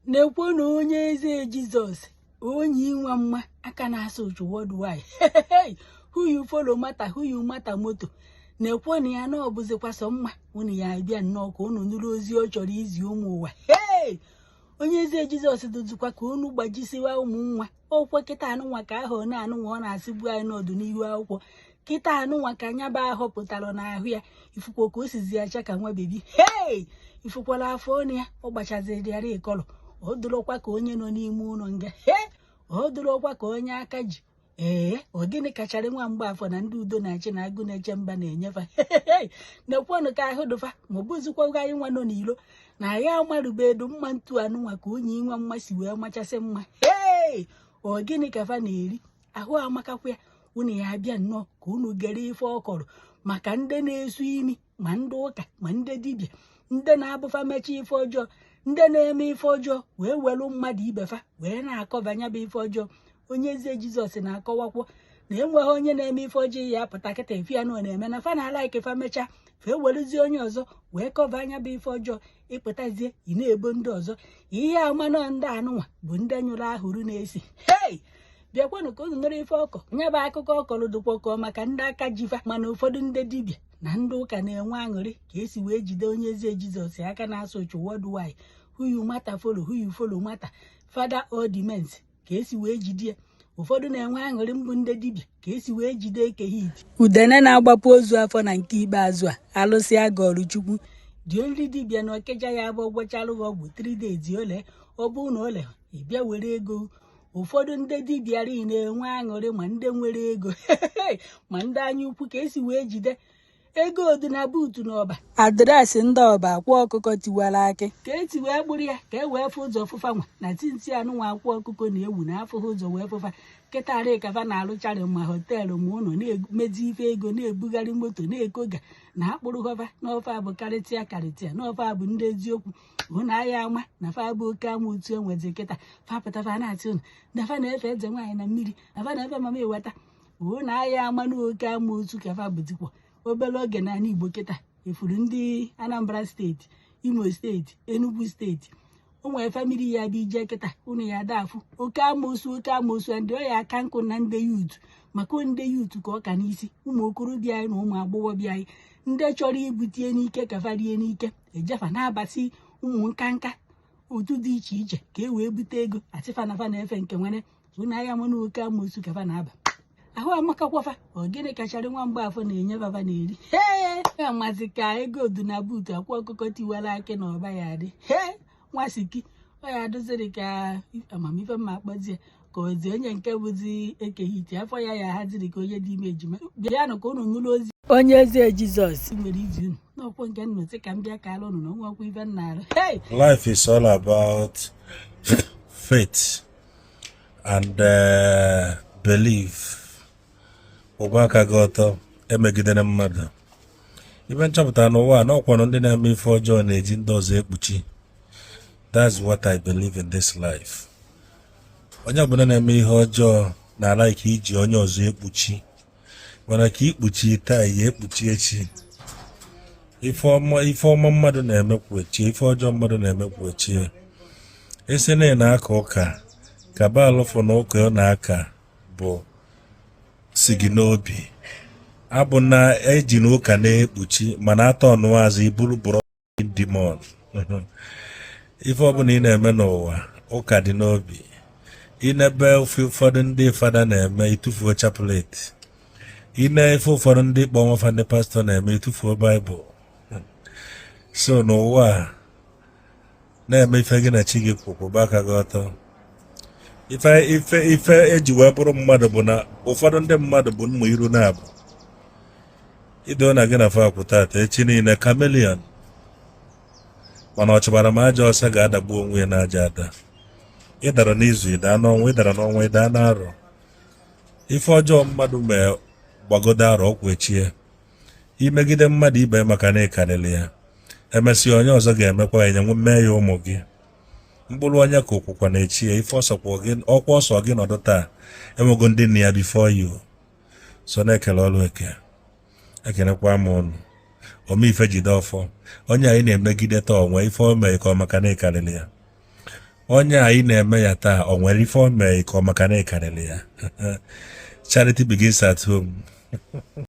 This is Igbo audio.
Nekwo na onye eze Jesus, onye inwe mma aka na-asụ uchu worldwide. Who you follow matter, who you matter moto. Nekwo na ya na ọbụzikwa sọ mma, unu ya bịa nnọọ ka unu nụrụ ozi ọ chọrọ izi ụmụ ụwa. Onye eze Jesus dozikwa ka unu gbajisiwa ụmụ nwa. Okwe kịta anụnwa ka ahụ na-anụnwa ọ na-asịgbu anyị n'ọdịnihu akwụkwọ. Kịta anụnwa ka anya ba ahụ pụtara n'ahụ ya, ifukwo ka o sizi acha ka nwa bebi. Ifukwala afọ ọnụ ya, ọ gbachaziri ya ịkọlọ. O dorokwa ka onye nọ n'ime ụlọ nga. O dorokwa ka onye aka ji. Ọ gịnị kachara nwa mgbe afọ na ndị udo na-achị na agụ na-eche mba na-enyefa. Nekwanụ ka ahụ dụfa ma ọ bụzikwa anyị nwa nọ n'ilo na ya amarụbedo mma ntu anụnwa ka onye inwe mma si wee machasị mma. Ọ gịnị ka fa na-eri ahụ amakakwa ya. Unu ya abịa nnọọ ka unu gere ife ọkọrọ maka ndị na-esu imi ma ndị ụka ma ndị dibịa, ndị na-abụfa mechi ife ọjọọ, ndị na-eme ife ọjọọ wee welu mmadụ ibefa wee na-akọbanya bụ ife ọjọọ. Onye eze Jizọs na-akọwakwo na enweghị onye na-eme ife ọjọọ ya apụta kịta efi ya na na-eme na fa na-ala ikefa mecha fee weluzie onye ọzọ wee kọva anya bụ ife ọjọọ ịpụtazie ị na-ebo ndị ọzọ. Ihe amanọ ndị anụnwa bụ ndị nyụrụ ahụrụ na-esi. Bịakwanụ ka unu nụrụ ife ọkọ nya bụ akụkọ ọkọrọ dụkwakọ maka ndị aka jifa, mana ụfọdụ ndị dibịa na ndị ụka na-enwe aṅụrị ka esi wee jide onye eze Jizọs aka na-asụ uchu worldwide. Who you matter follow, who you follow matter. Father all demands ka esi wee jide ya. Ụfọdụ na-enwe aṅụrị mbụ ndị dibịa ka esi wee jide eke hit. Udene na-agbapụ ozu afọ na nke ikpeazụ a alụsị agọrụ Chukwu dị onye dibịa na Ọkịja ya bụ ọgwọchalụ ọgwụ 3 days ole ọ bụ na ole ịbịa were ego. Ụfọdụ ndị dibịa ri na-enwe aṅụrị ma ndị nwere ego ma ndị anya ukwu ka esi wee jide ego dị na buutu n'ọba. Adreesị ndị ọba akwa ọkụkọ tiwara akị ka eti wee kpụrụ ya ka e wee fụ ụzọ fụfa nwa na tinti anụnwa akwa ọkụkọ na-ewu na afụghị ụzọ wee fụfa. Kịtarị kafa na-alụcharị ma họteelụ ma ụlọ na-emezi ife ego na-ebugharị moto na-ekoga na akpụrụ họfa n'ofe abụ karịtịa n'ofe abụ ndị eziokwu ụna ahịa ama na fa bụ oke ama otu enwezi kịta fapụtafa na-atị ụnụ na fa na-efe eze nwaanyị na mmiri na fa na-efe mama eweta ụna ahịa ama na oke ama otu ka fa bụdikwa. Obere oge n'ala Igbo kịta efuru ndị Anambra State, Imo Steeti, Enugu Steeti. O nwere famili ya bụ ije kịta unu ya dafụ oke amosu ndị ọ ya aka nkụ na ndị yutu maka ndị yutu ka ọ ka n'isi ụmụ okorobịa anyị na ụmụ agbọghọbịa anyị ndị chọrọ ibutie n'ike ka farie n'ike ejefa na-abasị ụmụ nkanka otu dị iche iche ka e wee bute ego atịfa na fa na-efe nke nwere ụna ahịa mụ na oke amosu ka fa na-aba. Ahụ amakakwafa ọ gịnị kachara nwa mgbe afọ na-enye baba na-eri. Amazi ka ego du na buutu akwa ọkụkọ tiwara akị na ọba ya dị. Nwasiki ọ ya doziri ka amamife mma akpọzie ka ozi onye nke bụzi ekehiti afọ ya haziri ka onye dị ime ejima. Bịanụ ka unu nụrụ ozi onye eze Jizọs nwere izi unu n'ọkwọ nke nnụtị ka m bịa ka alụ unu na ọnwakwa ife nna arụ. Life is all about faith and belief. Ụgbọaka gị ọtọ emegidere mmadụ. Ibe nchọpụta n'ụwa na ọkwanụ ndị na-eme ife ọjọọ na-eji ndị ọzọ ekpuchi. That's what I believe in this life. Onye ọbụla na-eme ihe ọjọọ na-ala ike iji onye ọzọ ekpuchi, mana ka ikpuchi taa ya ekpuchi echi. Ife ọma mmadụ na-emekwu echi, ife ọjọọ mmadụ na-emekwu echi. Ese na-aka ụka ka baalụfụ na ụka ọ na-aka bụ si gị n'obi. Abụ na eji n'ụka na-ekpuchi mana atọ ọnụazụ iburu bụrụ demon. Ife ọbụla ị na-eme n'ụwa ụka dị n'obi. Ị na-ebe ụfọdụ ndị fada na-eme itufuo chapelet. Ị na-efe ụfọdụ ndị kpọnwụfa ndị pastọ na-eme itufuo baịbụl. So n'ụwa na-eme ife gị na chi gị kwụkwụba aka gị ọtọ. Ife eji wee bụrụ mmadụ bụ na ụfọdụ ndị mmadụ bụ mmụ iru na-abụ. Ido na gị na fa akwụtata echi niile kamelion, mana ọ chọbara m aja ọsọ ga-adagbu onwe ya n'aja ada. Ịdara n'izu ịdaa n'ọnwa, ịdara n'ọnwa ịdaa n'arọ. Ife ọjọọ mmadụ mee gbagodo arọ ọkwụ echie. Imegide mmadụ ibe maka na ịkarịrị ya, emesịa onye ọzọ ga-emekwa ya nye mee ya ụmụ gị. Mkpụrụ onye ka okwukwa na-echi ya ife ọkwa ọsọ gị nọdụ taa enwego ndị nna ya before you. So na-ekele ọrụ eke ekenekwa m ọnụ omeife jide ọfọ onye anyị na-emegide taa onwe ife o mee ka ọ maka na ịkarịrị ya. onye anyị na-eme ya taa o nwere ife o mee ka ọ maka na ịkarịrị ya. Charity begins at home.